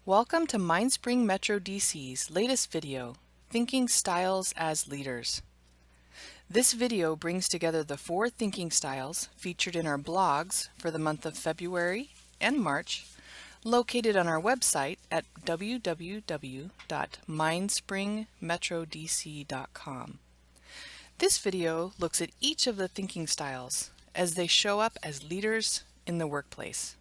Welcome to Mindspring Metro DC's latest video, Thinking Styles as Leaders. This video brings together the 4 thinking styles featured in our blogs for the month of February and March, located on our website at www.mindspringmetrodc.com. This video looks at each of the thinking styles as they show up as leaders in the workplace.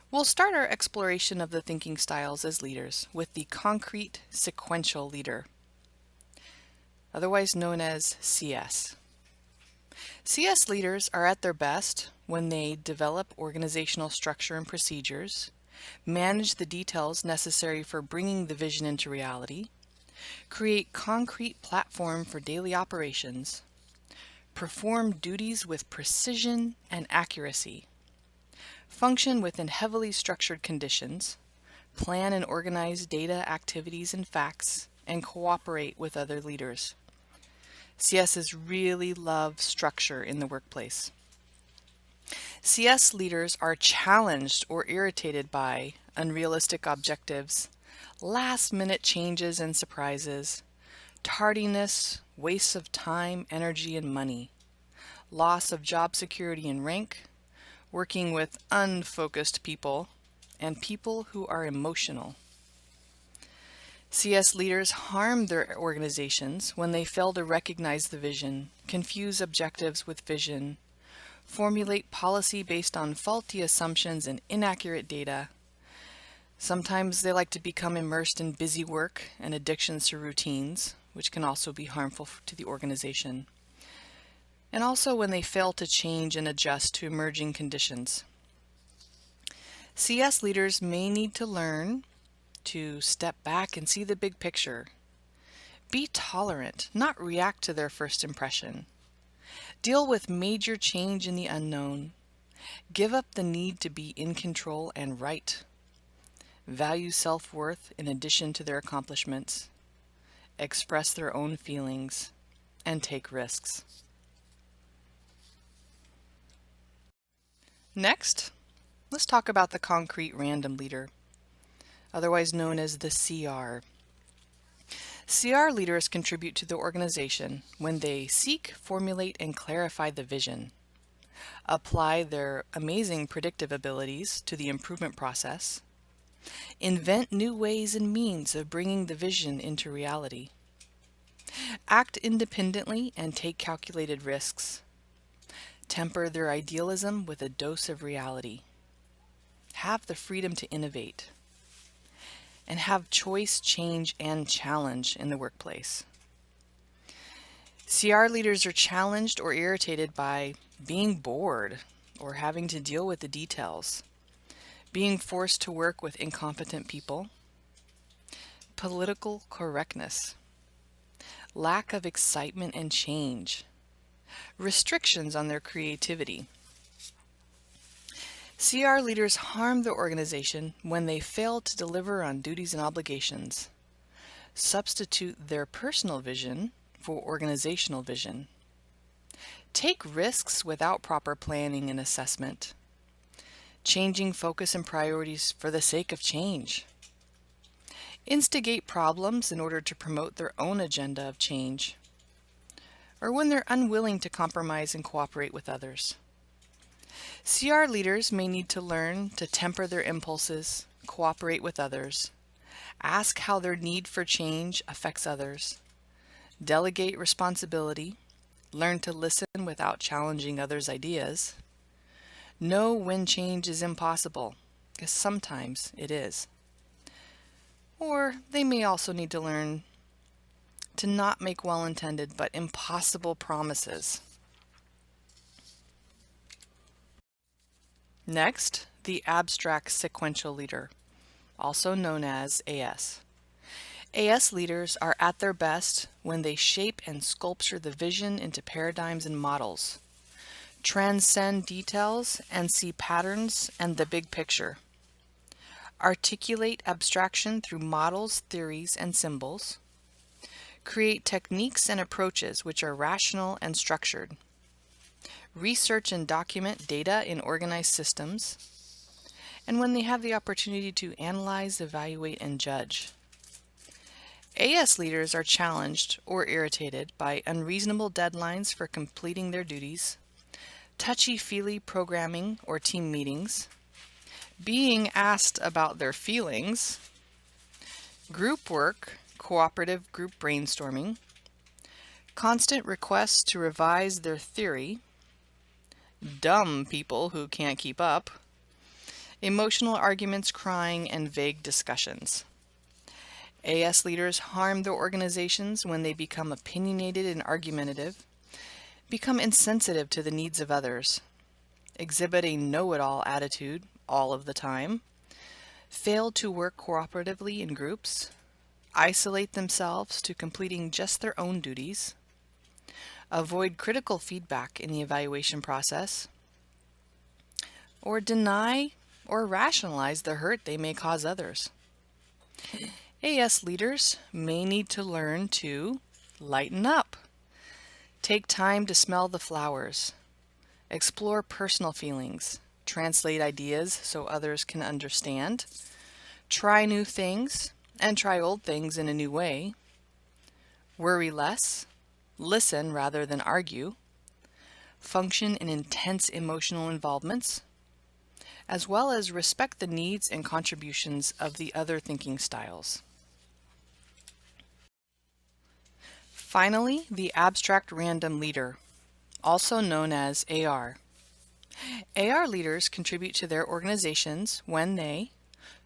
We'll start our exploration of the thinking styles as leaders with the concrete sequential leader, otherwise known as CS. CS leaders are at their best when they develop organizational structure and procedures, manage the details necessary for bringing the vision into reality, create concrete platform for daily operations, perform duties with precision and accuracy, function within heavily structured conditions, plan and organize data, activities, and facts, and cooperate with other leaders. CSs really love structure in the workplace. CS leaders are challenged or irritated by unrealistic objectives, last-minute changes and surprises, tardiness, waste of time, energy, and money, loss of job security and rank, working with unfocused people, and people who are emotional. CS leaders harm their organizations when they fail to recognize the vision, confuse objectives with vision, formulate policy based on faulty assumptions and inaccurate data. Sometimes they like to become immersed in busy work and addictions to routines, which can also be harmful to the organization. And also when they fail to change and adjust to emerging conditions. CS leaders may need to learn to step back and see the big picture. Be tolerant, not react to their first impression. Deal with major change in the unknown. Give up the need to be in control and right. Value self-worth in addition to their accomplishments. Express their own feelings and take risks. Next, let's talk about the concrete random leader, otherwise known as the CR. CR leaders contribute to the organization when they seek, formulate, and clarify the vision, apply their amazing predictive abilities to the improvement process, invent new ways and means of bringing the vision into reality, act independently and take calculated risks, temper their idealism with a dose of reality, have the freedom to innovate, and have choice, change, and challenge in the workplace. CR leaders are challenged or irritated by being bored or having to deal with the details, being forced to work with incompetent people, political correctness, lack of excitement and change, restrictions on their creativity. CR leaders harm the organization when they fail to deliver on duties and obligations, substitute their personal vision for organizational vision, take risks without proper planning and assessment, changing focus and priorities for the sake of change, instigate problems in order to promote their own agenda of change, or when they're unwilling to compromise and cooperate with others. CR leaders may need to learn to temper their impulses, cooperate with others, ask how their need for change affects others, delegate responsibility, learn to listen without challenging others' ideas, know when change is impossible, because sometimes it is. Or they may also need to learn to not make well-intended but impossible promises. Next, the abstract sequential leader, also known as AS. AS leaders are at their best when they shape and sculpture the vision into paradigms and models, transcend details and see patterns and the big picture, articulate abstraction through models, theories, and symbols, create techniques and approaches which are rational and structured, research and document data in organized systems, and when they have the opportunity to analyze, evaluate, and judge. AS leaders are challenged or irritated by unreasonable deadlines for completing their duties, touchy-feely programming or team meetings, being asked about their feelings, group work, cooperative group brainstorming, constant requests to revise their theory, dumb people who can't keep up, emotional arguments, crying, and vague discussions. AS leaders harm their organizations when they become opinionated and argumentative, become insensitive to the needs of others, exhibit a know-it-all attitude all of the time, fail to work cooperatively in groups, isolate themselves to completing just their own duties, avoid critical feedback in the evaluation process, or deny or rationalize the hurt they may cause others. AS leaders may need to learn to lighten up, take time to smell the flowers, explore personal feelings, translate ideas so others can understand, try new things and try old things in a new way, worry less, listen rather than argue, function in intense emotional involvements, as well as respect the needs and contributions of the other thinking styles. Finally, the abstract random leader, also known as AR. AR leaders contribute to their organizations when they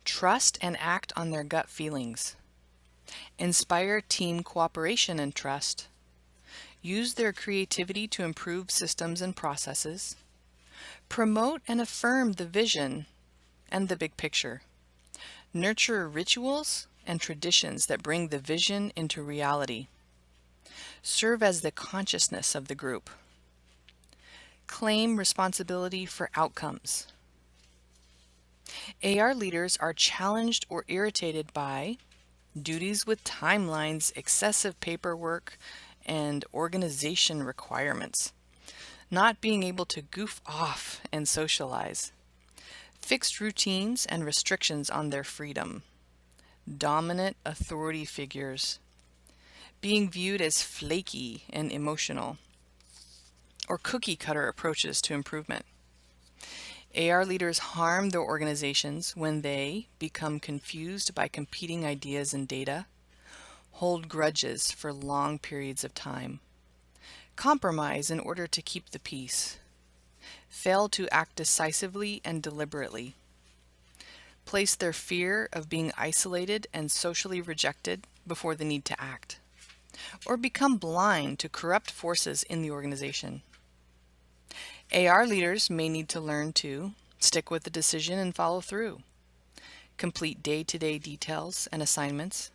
trust and act on their gut feelings, inspire team cooperation and trust, use their creativity to improve systems and processes, promote and affirm the vision and the big picture, nurture rituals and traditions that bring the vision into reality, serve as the consciousness of the group, claim responsibility for outcomes. AR leaders are challenged or irritated by duties with timelines, excessive paperwork, and organization requirements, not being able to goof off and socialize, fixed routines and restrictions on their freedom, dominant authority figures, being viewed as flaky and emotional, or cookie-cutter approaches to improvement. AR leaders harm their organizations when they become confused by competing ideas and data, hold grudges for long periods of time, compromise in order to keep the peace, fail to act decisively and deliberately, place their fear of being isolated and socially rejected before the need to act, or become blind to corrupt forces in the organization. AR leaders may need to learn to stick with the decision and follow through, complete day-to-day details and assignments,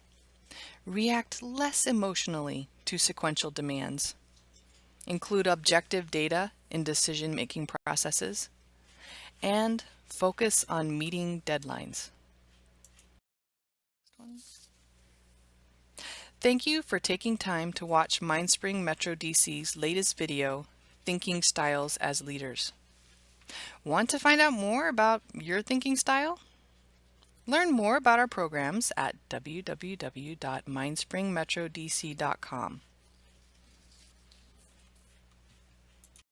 react less emotionally to sequential demands, include objective data in decision-making processes, and focus on meeting deadlines. Thank you for taking time to watch Mindspring Metro DC's latest video, Thinking Styles as Leaders. Want to find out more about your thinking style? Learn more about our programs at www.mindspringmetrodc.com.